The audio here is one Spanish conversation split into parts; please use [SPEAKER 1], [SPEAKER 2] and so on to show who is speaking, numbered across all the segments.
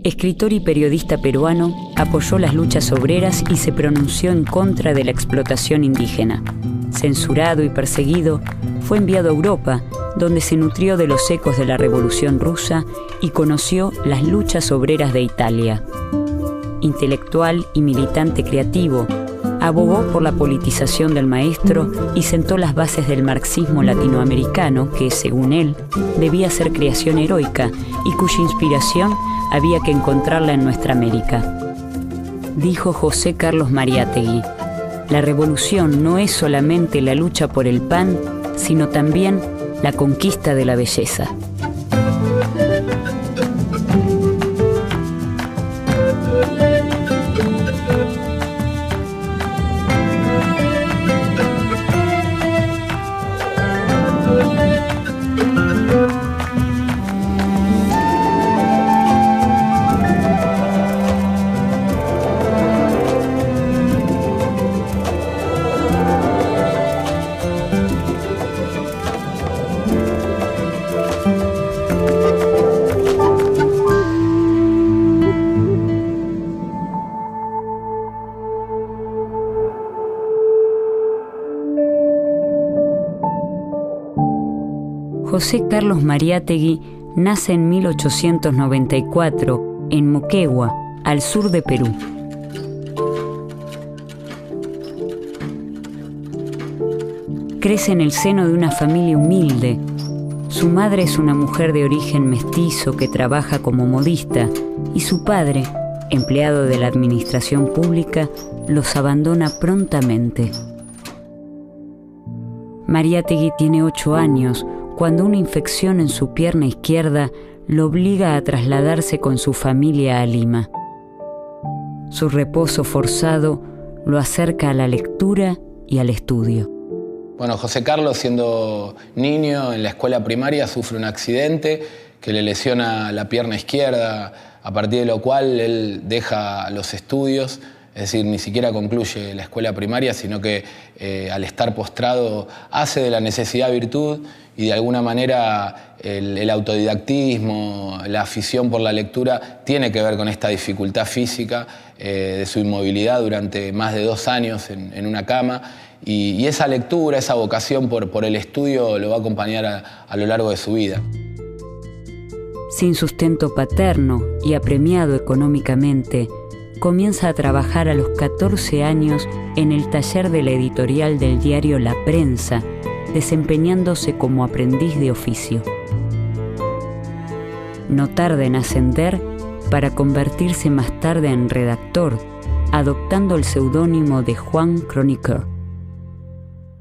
[SPEAKER 1] escritor y periodista peruano, apoyó las luchas obreras y se pronunció en contra de la explotación indígena. Censurado y perseguido, fue enviado a Europa, donde se nutrió de los ecos de la Revolución Rusa y conoció las luchas obreras de Italia. Intelectual y militante creativo, abogó por la politización del maestro y sentó las bases del marxismo latinoamericano que, según él, debía ser creación heroica y cuya inspiración había que encontrarla en nuestra América. Dijo José Carlos Mariátegui: la revolución no es solamente la lucha por el pan, sino también la conquista de la belleza. José Carlos Mariátegui nace en 1894 en Moquegua, al sur de Perú. Crece en el seno de una familia humilde. Su madre es una mujer de origen mestizo que trabaja como modista y su padre, empleado de la administración pública, los abandona prontamente. Mariátegui tiene 8 años cuando una infección en su pierna izquierda lo obliga a trasladarse con su familia a Lima. Su reposo forzado lo acerca a la lectura y al estudio.
[SPEAKER 2] Bueno, José Carlos, siendo niño en la escuela primaria, sufre un accidente que le lesiona la pierna izquierda, a partir de lo cual él deja los estudios. Es decir, ni siquiera concluye la escuela primaria, sino que al estar postrado hace de la necesidad virtud y de alguna manera el autodidactismo, la afición por la lectura tiene que ver con esta dificultad física de su inmovilidad durante más de 2 años en una cama. Y esa lectura, esa vocación por el estudio lo va a acompañar a lo largo de su vida.
[SPEAKER 1] Sin sustento paterno y apremiado económicamente, comienza a trabajar a los 14 años en el taller de la editorial del diario La Prensa, desempeñándose como aprendiz de oficio. No tarda en ascender para convertirse más tarde en redactor, adoptando el seudónimo de Juan Chroniqueur.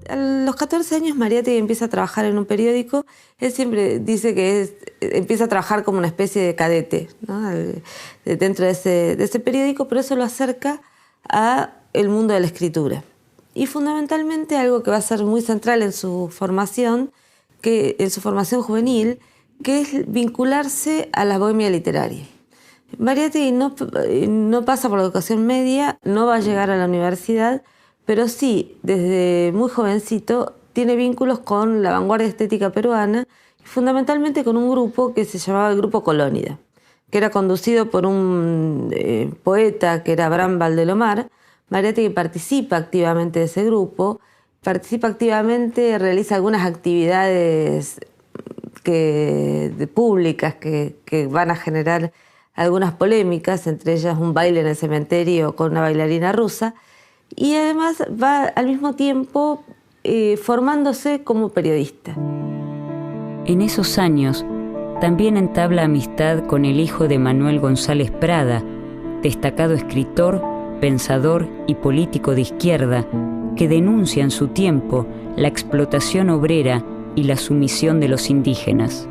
[SPEAKER 3] A los 14 años Mariátegui empieza a trabajar en un periódico. Él siempre dice que empieza a trabajar como una especie de cadete, ¿no? Dentro de ese periódico, pero eso lo acerca a el mundo de la escritura. Y fundamentalmente algo que va a ser muy central en su formación juvenil, que es vincularse a la bohemia literaria. Mariátegui no pasa por la educación media, no va a llegar a la universidad, pero sí, desde muy jovencito, tiene vínculos con la vanguardia estética peruana, fundamentalmente con un grupo que se llamaba el Grupo Colónida, que era conducido por un poeta que era Abraham Valdelomar. Mariátegui participa activamente de ese grupo, realiza algunas actividades públicas que van a generar algunas polémicas, entre ellas un baile en el cementerio con una bailarina rusa, y además va al mismo tiempo formándose como periodista.
[SPEAKER 1] En esos años también entabla amistad con el hijo de Manuel González Prada, destacado escritor, pensador y político de izquierda, que denuncia en su tiempo la explotación obrera y la sumisión de los indígenas.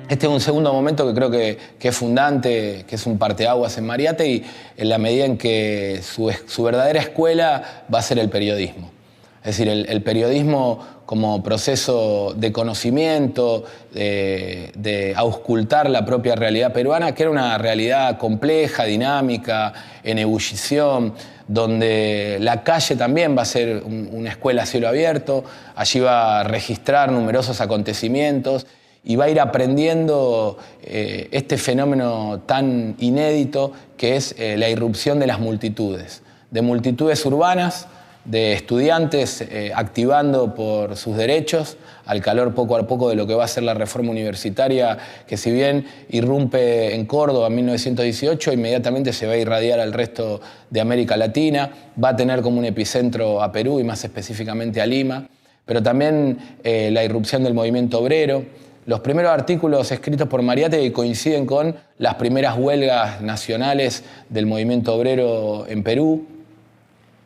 [SPEAKER 2] Este es un segundo momento que creo que es fundante, que es un parteaguas en Mariátegui, en la medida en que su verdadera escuela va a ser el periodismo. Es decir, el periodismo como proceso de conocimiento, de auscultar la propia realidad peruana, que era una realidad compleja, dinámica, en ebullición, donde la calle también va a ser una escuela a cielo abierto. Allí va a registrar numerosos acontecimientos y va a ir aprendiendo este fenómeno tan inédito que es la irrupción de las multitudes, de multitudes urbanas, de estudiantes activando por sus derechos, al calor poco a poco de lo que va a ser la reforma universitaria, que si bien irrumpe en Córdoba en 1918, inmediatamente se va a irradiar al resto de América Latina, va a tener como un epicentro a Perú y más específicamente a Lima, pero también la irrupción del movimiento obrero. Los primeros artículos escritos por Mariátegui coinciden con las primeras huelgas nacionales del movimiento obrero en Perú.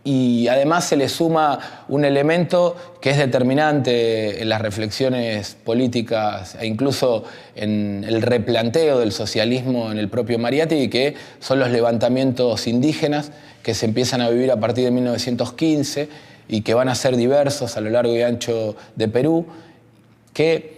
[SPEAKER 2] Y además se le suma un elemento que es determinante en las reflexiones políticas e incluso en el replanteo del socialismo en el propio Mariátegui, que son los levantamientos indígenas que se empiezan a vivir a partir de 1915 y que van a ser diversos a lo largo y ancho de Perú, que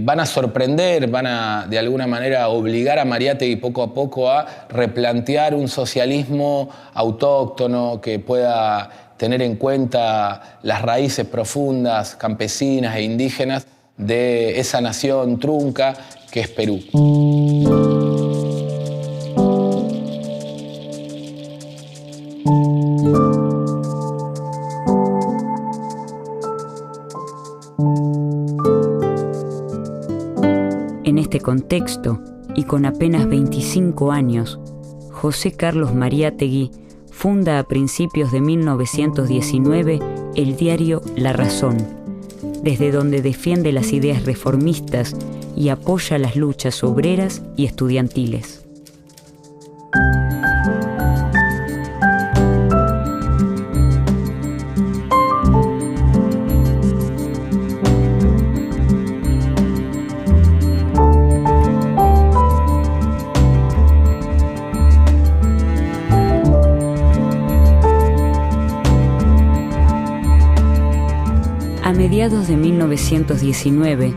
[SPEAKER 2] van a sorprender, van a de alguna manera obligar a Mariátegui poco a poco a replantear un socialismo autóctono que pueda tener en cuenta las raíces profundas, campesinas e indígenas de esa nación trunca que es Perú.
[SPEAKER 1] En este contexto, y con apenas 25 años, José Carlos Mariátegui funda a principios de 1919 el diario La Razón, desde donde defiende las ideas reformistas y apoya las luchas obreras y estudiantiles. A mediados de 1919,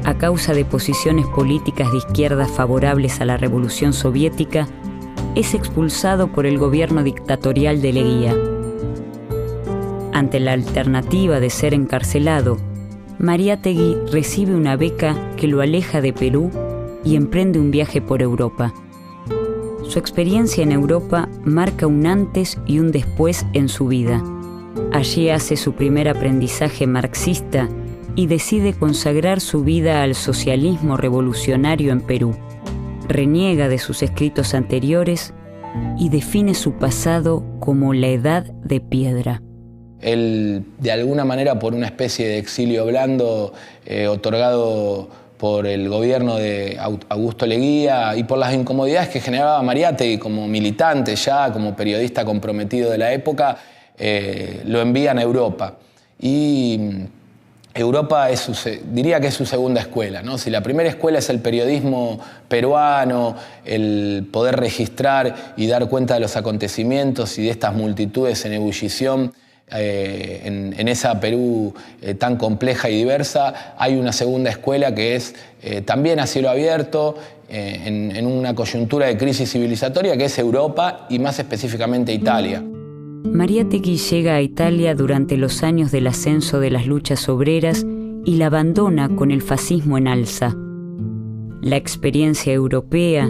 [SPEAKER 1] a causa de posiciones políticas de izquierda favorables a la Revolución Soviética, es expulsado por el gobierno dictatorial de Leguía. Ante la alternativa de ser encarcelado, Mariátegui recibe una beca que lo aleja de Perú y emprende un viaje por Europa. Su experiencia en Europa marca un antes y un después en su vida. Allí hace su primer aprendizaje marxista y decide consagrar su vida al socialismo revolucionario en Perú. Reniega de sus escritos anteriores y define su pasado como la Edad de Piedra.
[SPEAKER 2] Él, de alguna manera, por una especie de exilio blando otorgado por el gobierno de Augusto Leguía y por las incomodidades que generaba Mariátegui como militante ya, como periodista comprometido de la época, lo envían a Europa. Y Europa diría que es su segunda escuela, ¿no? Si la primera escuela es el periodismo peruano, el poder registrar y dar cuenta de los acontecimientos y de estas multitudes en ebullición en esa Perú tan compleja y diversa, hay una segunda escuela que es también a cielo abierto, en una coyuntura de crisis civilizatoria, que es Europa y más específicamente Italia.
[SPEAKER 1] Mariátegui llega a Italia durante los años del ascenso de las luchas obreras y la abandona con el fascismo en alza. La experiencia europea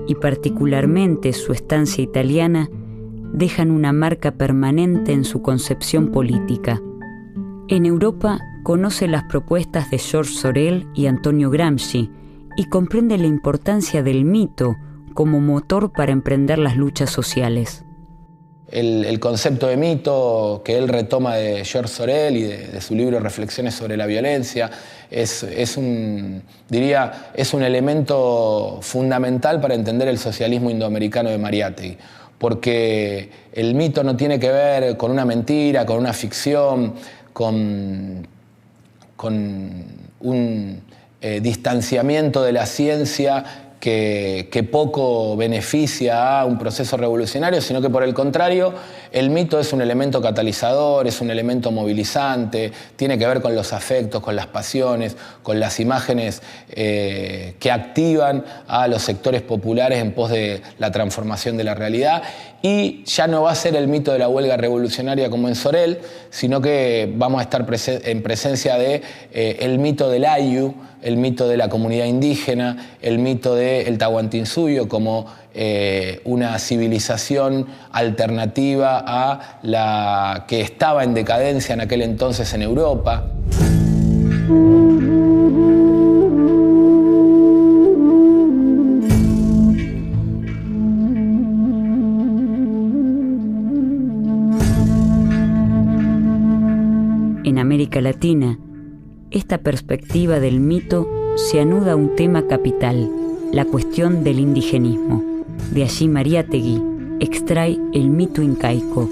[SPEAKER 1] y particularmente su estancia italiana dejan una marca permanente en su concepción política. En Europa conoce las propuestas de Georges Sorel y Antonio Gramsci y comprende la importancia del mito como motor para emprender las luchas sociales.
[SPEAKER 2] El concepto de mito que él retoma de Georges Sorel y de su libro Reflexiones sobre la violencia es un elemento fundamental para entender el socialismo indoamericano de Mariátegui, porque el mito no tiene que ver con una mentira, con una ficción, con un distanciamiento de la ciencia que poco beneficia a un proceso revolucionario, sino que por el contrario, el mito es un elemento catalizador, es un elemento movilizante, tiene que ver con los afectos, con las pasiones, con las imágenes que activan a los sectores populares en pos de la transformación de la realidad. Y ya no va a ser el mito de la huelga revolucionaria como en Sorel, sino que vamos a estar en presencia de el mito del Ayllu, el mito de la comunidad indígena, el mito del Tahuantinsuyo como una civilización alternativa a la que estaba en decadencia en aquel entonces en Europa.
[SPEAKER 1] En América Latina, esta perspectiva del mito se anuda a un tema capital, la cuestión del indigenismo. De allí Mariátegui extrae el mito incaico.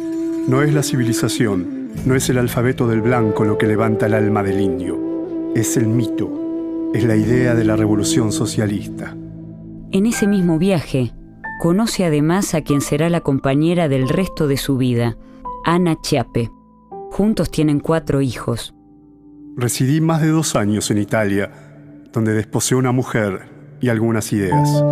[SPEAKER 4] No es la civilización, no es el alfabeto del blanco lo que levanta el alma del indio. Es el mito, es la idea de la revolución socialista.
[SPEAKER 1] En ese mismo viaje, conoce además a quien será la compañera del resto de su vida, Ana Chiappe. Juntos tienen 4 hijos.
[SPEAKER 4] Residí más de 2 años en Italia, donde desposé una mujer y algunas ideas.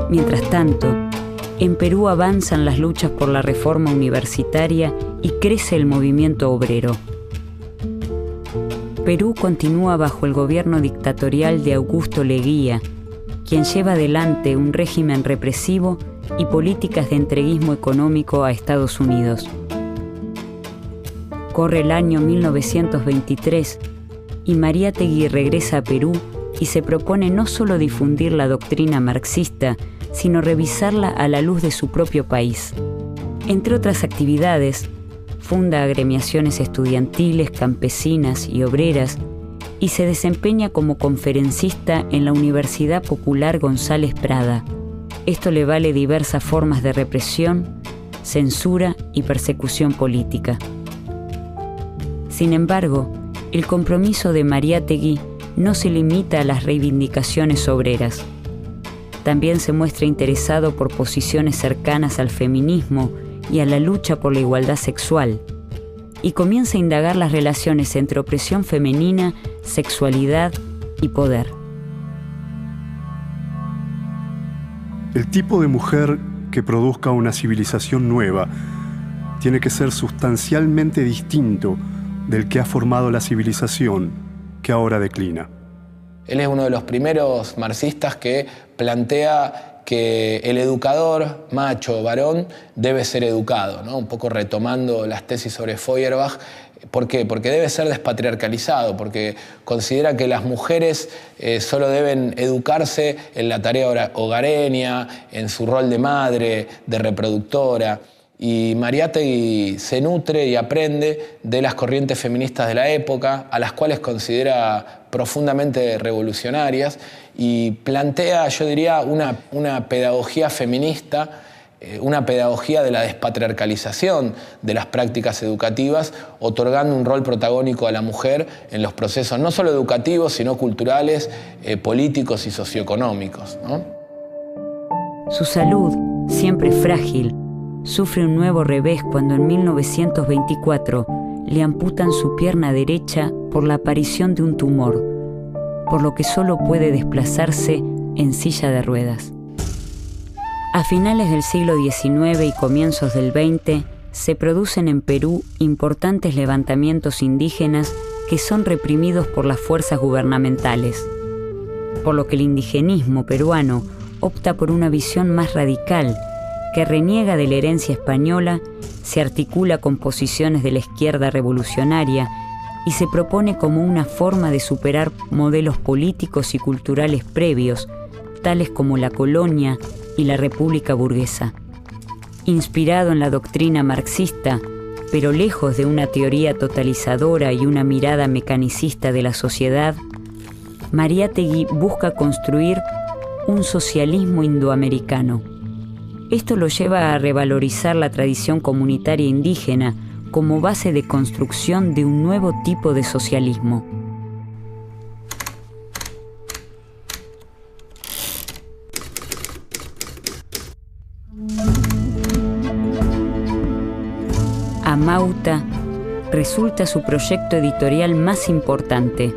[SPEAKER 1] Mientras tanto, en Perú avanzan las luchas por la reforma universitaria y crece el movimiento obrero. Perú continúa bajo el gobierno dictatorial de Augusto Leguía, quien lleva adelante un régimen represivo y políticas de entreguismo económico a Estados Unidos. Corre el año 1923 y Mariátegui regresa a Perú y se propone no solo difundir la doctrina marxista, sino revisarla a la luz de su propio país. Entre otras actividades, funda agremiaciones estudiantiles, campesinas y obreras y se desempeña como conferencista en la Universidad Popular González Prada. Esto le vale diversas formas de represión, censura y persecución política. Sin embargo, el compromiso de Mariátegui no se limita a las reivindicaciones obreras. También se muestra interesado por posiciones cercanas al feminismo y a la lucha por la igualdad sexual, y comienza a indagar las relaciones entre opresión femenina, sexualidad y poder.
[SPEAKER 4] El tipo de mujer que produzca una civilización nueva tiene que ser sustancialmente distinto del que ha formado la civilización que ahora declina.
[SPEAKER 2] Él es uno de los primeros marxistas que plantea que el educador, macho, varón, debe ser educado, ¿no? Un poco retomando las tesis sobre Feuerbach. ¿Por qué? Porque debe ser despatriarcalizado, porque considera que las mujeres solo deben educarse en la tarea hogareña, en su rol de madre, de reproductora. Y Mariátegui se nutre y aprende de las corrientes feministas de la época, a las cuales considera profundamente revolucionarias, y plantea, yo diría, una pedagogía feminista, una pedagogía de la despatriarcalización de las prácticas educativas, otorgando un rol protagónico a la mujer en los procesos no solo educativos, sino culturales, políticos y socioeconómicos, ¿no?
[SPEAKER 1] Su salud, siempre frágil, sufre un nuevo revés cuando en 1924 le amputan su pierna derecha por la aparición de un tumor, por lo que solo puede desplazarse en silla de ruedas. A finales del siglo XIX y comienzos del XX, se producen en Perú importantes levantamientos indígenas que son reprimidos por las fuerzas gubernamentales, por lo que el indigenismo peruano opta por una visión más radical que reniega de la herencia española, se articula con posiciones de la izquierda revolucionaria y se propone como una forma de superar modelos políticos y culturales previos, tales como la colonia y la república burguesa. Inspirado en la doctrina marxista, pero lejos de una teoría totalizadora y una mirada mecanicista de la sociedad, Mariátegui busca construir un socialismo indoamericano. Esto lo lleva a revalorizar la tradición comunitaria indígena como base de construcción de un nuevo tipo de socialismo. Amauta resulta su proyecto editorial más importante.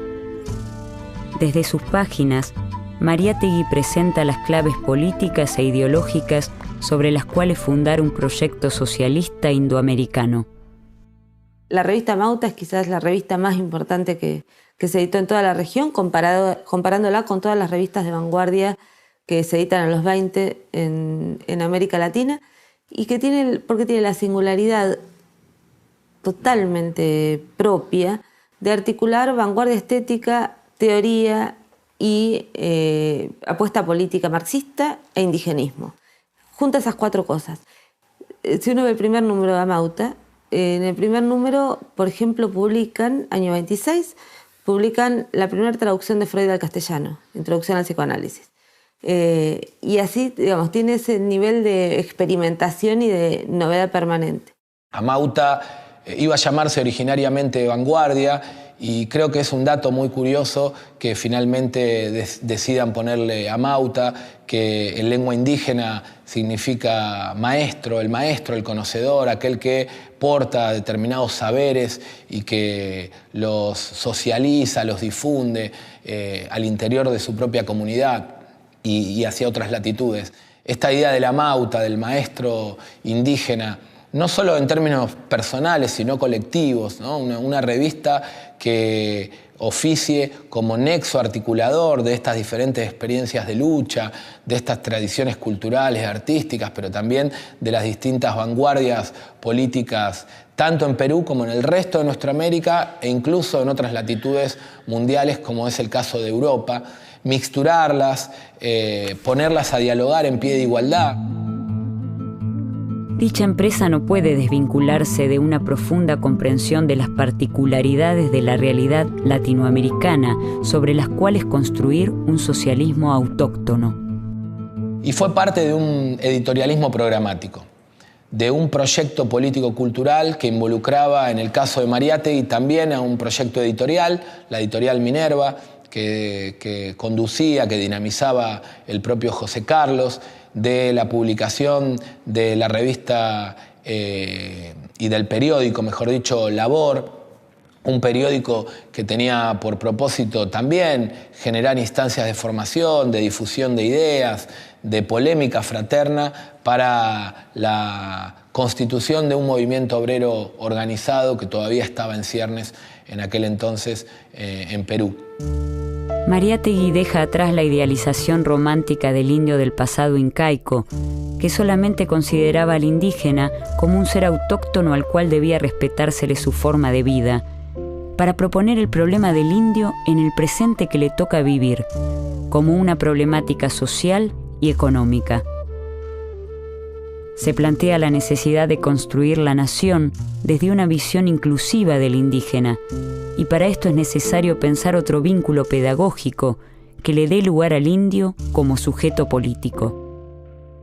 [SPEAKER 1] Desde sus páginas, Mariátegui presenta las claves políticas e ideológicas sobre las cuales fundar un proyecto socialista indoamericano.
[SPEAKER 3] La revista Amauta es quizás la revista más importante que se editó en toda la región, comparándola con todas las revistas de vanguardia que se editan en los 20 en América Latina, y que porque tiene la singularidad totalmente propia de articular vanguardia estética, teoría y apuesta política marxista e indigenismo. Junta esas cuatro cosas. Si uno ve el primer número de Amauta, en el primer número, por ejemplo, año 26, publican la primera traducción de Freud al castellano, Introducción al psicoanálisis. Y así, digamos, tiene ese nivel de experimentación y de novedad permanente.
[SPEAKER 2] Amauta iba a llamarse originariamente Vanguardia, y creo que es un dato muy curioso que finalmente decidan ponerle Amauta, que en lengua indígena significa maestro, el conocedor, aquel que porta determinados saberes y que los socializa, los difunde al interior de su propia comunidad y hacia otras latitudes. Esta idea del Amauta, del maestro indígena, no solo en términos personales, sino colectivos, ¿no? Una revista que oficie como nexo articulador de estas diferentes experiencias de lucha, de estas tradiciones culturales, artísticas, pero también de las distintas vanguardias políticas, tanto en Perú como en el resto de nuestra América e incluso en otras latitudes mundiales, como es el caso de Europa, mixturarlas, ponerlas a dialogar en pie de igualdad.
[SPEAKER 1] Dicha empresa no puede desvincularse de una profunda comprensión de las particularidades de la realidad latinoamericana sobre las cuales construir un socialismo autóctono.
[SPEAKER 2] Y fue parte de un editorialismo programático, de un proyecto político-cultural que involucraba, en el caso de Mariátegui, también a un proyecto editorial, la editorial Minerva, que conducía, que dinamizaba el propio José Carlos, de la publicación de la revista y del periódico, mejor dicho, Labor, un periódico que tenía por propósito también generar instancias de formación, de difusión de ideas, de polémica fraterna para la constitución de un movimiento obrero organizado que todavía estaba en ciernes en aquel entonces en Perú.
[SPEAKER 1] Mariátegui deja atrás la idealización romántica del indio del pasado incaico, que solamente consideraba al indígena como un ser autóctono al cual debía respetársele su forma de vida, para proponer el problema del indio en el presente que le toca vivir, como una problemática social y económica. Se plantea la necesidad de construir la nación desde una visión inclusiva del indígena, y para esto es necesario pensar otro vínculo pedagógico que le dé lugar al indio como sujeto político.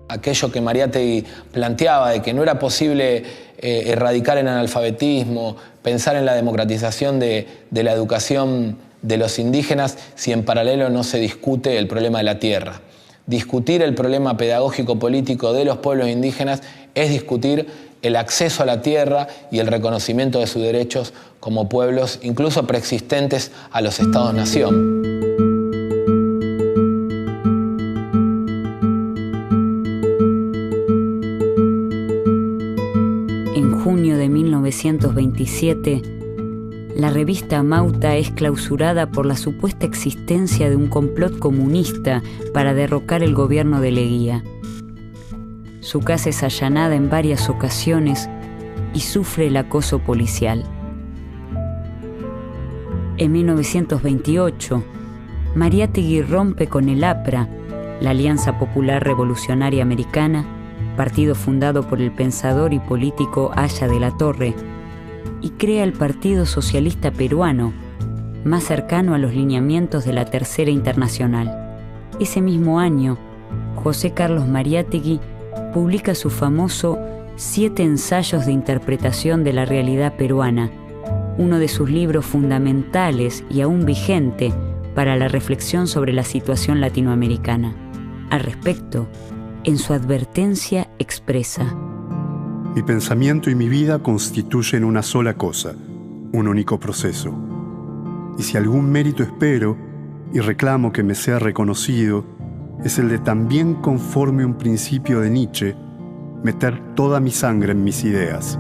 [SPEAKER 2] Aquello que Mariátegui planteaba de que no era posible erradicar el analfabetismo, pensar en la democratización de la educación de los indígenas si en paralelo no se discute el problema de la tierra. Discutir el problema pedagógico-político de los pueblos indígenas es discutir el acceso a la tierra y el reconocimiento de sus derechos como pueblos, incluso preexistentes a los estados-nación.
[SPEAKER 1] En 1927, la revista Mauta es clausurada por la supuesta existencia de un complot comunista para derrocar el gobierno de Leguía. Su casa es allanada en varias ocasiones y sufre el acoso policial. En 1928, Mariátegui rompe con el APRA, la Alianza Popular Revolucionaria Americana, partido fundado por el pensador y político Aya de la Torre, y crea el Partido Socialista Peruano, más cercano a los lineamientos de la Tercera Internacional. Ese mismo año, José Carlos Mariátegui publica su famoso 7 ensayos de interpretación de la realidad peruana, uno de sus libros fundamentales y aún vigente para la reflexión sobre la situación latinoamericana. Al respecto, en su advertencia expresa:
[SPEAKER 4] mi pensamiento y mi vida constituyen una sola cosa, un único proceso. Y si algún mérito espero y reclamo que me sea reconocido, es el de también, conforme un principio de Nietzsche, meter toda mi sangre en mis ideas.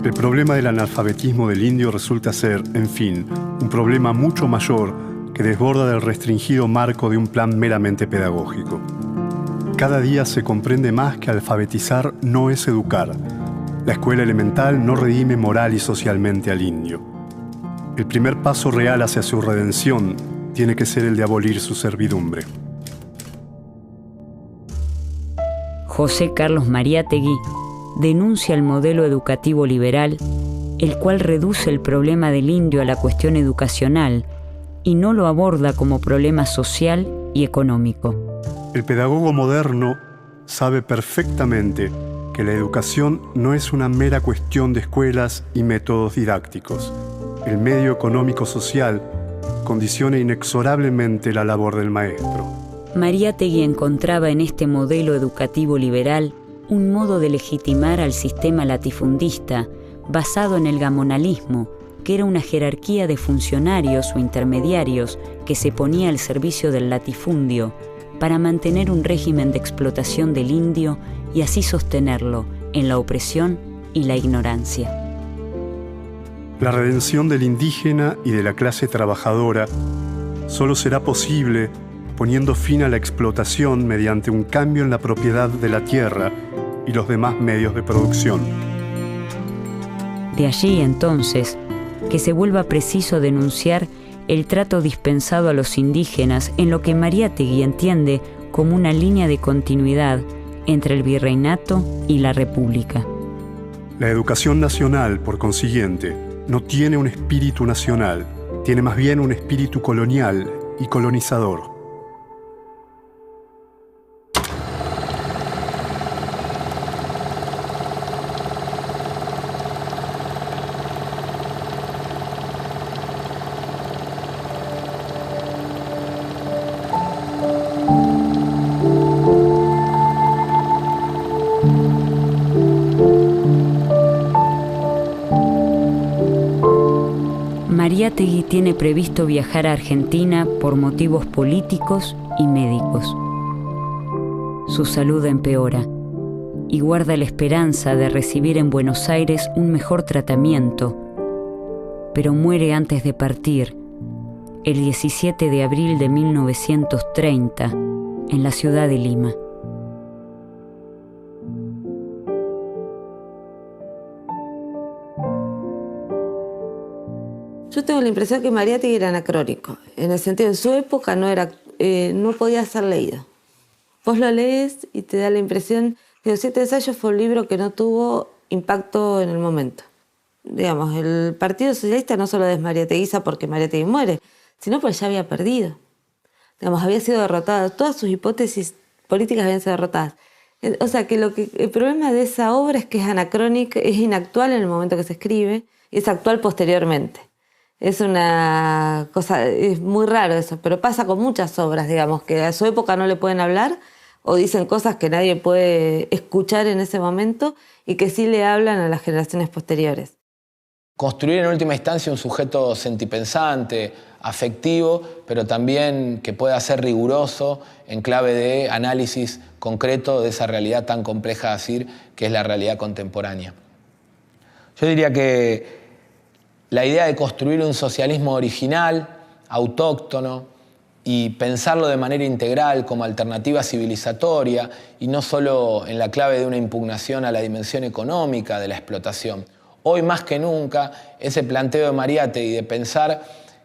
[SPEAKER 4] El problema del analfabetismo del indio resulta ser, en fin, un problema mucho mayor que desborda del restringido marco de un plan meramente pedagógico. Cada día se comprende más que alfabetizar no es educar. La escuela elemental no redime moral y socialmente al indio. El primer paso real hacia su redención tiene que ser el de abolir su servidumbre.
[SPEAKER 1] José Carlos Mariátegui denuncia el modelo educativo liberal, el cual reduce el problema del indio a la cuestión educacional y no lo aborda como problema social y económico.
[SPEAKER 4] El pedagogo moderno sabe perfectamente que la educación no es una mera cuestión de escuelas y métodos didácticos. El medio económico-social condiciona inexorablemente la labor del maestro.
[SPEAKER 1] Mariátegui encontraba en este modelo educativo liberal un modo de legitimar al sistema latifundista basado en el gamonalismo, que era una jerarquía de funcionarios o intermediarios que se ponía al servicio del latifundio para mantener un régimen de explotación del indio y así sostenerlo en la opresión y la ignorancia.
[SPEAKER 4] La redención del indígena y de la clase trabajadora solo será posible poniendo fin a la explotación mediante un cambio en la propiedad de la tierra y los demás medios de producción.
[SPEAKER 1] De allí, entonces, que se vuelva preciso denunciar el trato dispensado a los indígenas en lo que Mariátegui entiende como una línea de continuidad entre el virreinato y la república.
[SPEAKER 4] La educación nacional, por consiguiente, no tiene un espíritu nacional, tiene más bien un espíritu colonial y colonizador.
[SPEAKER 1] Mariátegui tiene previsto viajar a Argentina por motivos políticos y médicos. Su salud empeora y guarda la esperanza de recibir en Buenos Aires un mejor tratamiento, pero muere antes de partir, el 17 de abril de 1930, en la ciudad de Lima.
[SPEAKER 3] Yo tengo la impresión que Mariátegui era anacrónico, en el sentido de su época no podía ser leído. Vos lo lees y te da la impresión que Los 7 ensayos fue un libro que no tuvo impacto en el momento. Digamos, el Partido Socialista no solo desmariáteguiza porque Mariátegui muere, sino porque ya había perdido. Digamos, había sido derrotada, todas sus hipótesis políticas habían sido derrotadas. O sea, que el problema de esa obra es que es anacrónica, es inactual en el momento que se escribe, y es actual posteriormente. Es una cosa, es muy raro eso, pero pasa con muchas obras, digamos, que a su época no le pueden hablar o dicen cosas que nadie puede escuchar en ese momento y que sí le hablan a las generaciones posteriores.
[SPEAKER 2] Construir en última instancia un sujeto sentipensante, afectivo, pero también que pueda ser riguroso en clave de análisis concreto de esa realidad tan compleja de decir que es la realidad contemporánea. Yo diría que la idea de construir un socialismo original, autóctono, y pensarlo de manera integral como alternativa civilizatoria y no solo en la clave de una impugnación a la dimensión económica de la explotación. Hoy más que nunca, ese planteo de Mariátegui de pensar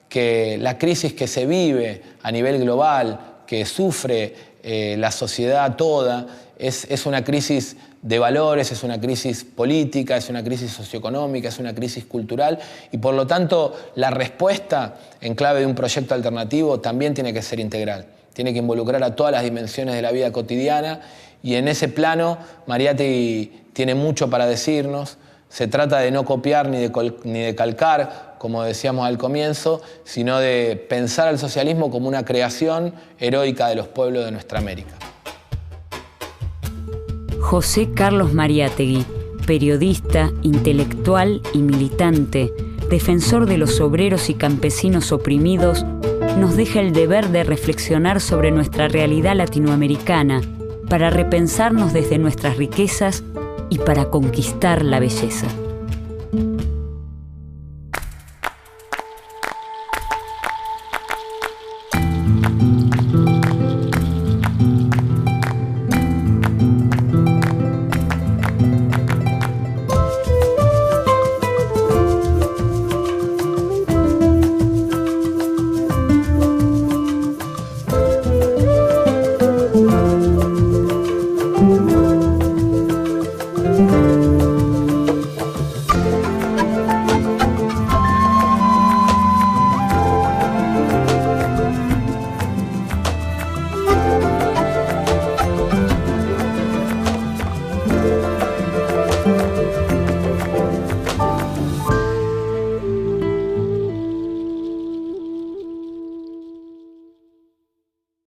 [SPEAKER 2] que la crisis que se vive a nivel global, que sufre la sociedad toda, es una crisis de valores, es una crisis política, es una crisis socioeconómica, es una crisis cultural y por lo tanto la respuesta en clave de un proyecto alternativo también tiene que ser integral, tiene que involucrar a todas las dimensiones de la vida cotidiana y en ese plano Mariátegui tiene mucho para decirnos. Se trata de no copiar ni de calcar, como decíamos al comienzo, sino de pensar al socialismo como una creación heroica de los pueblos de nuestra América.
[SPEAKER 1] José Carlos Mariátegui, periodista, intelectual y militante, defensor de los obreros y campesinos oprimidos, nos deja el deber de reflexionar sobre nuestra realidad latinoamericana para repensarnos desde nuestras riquezas y para conquistar la belleza.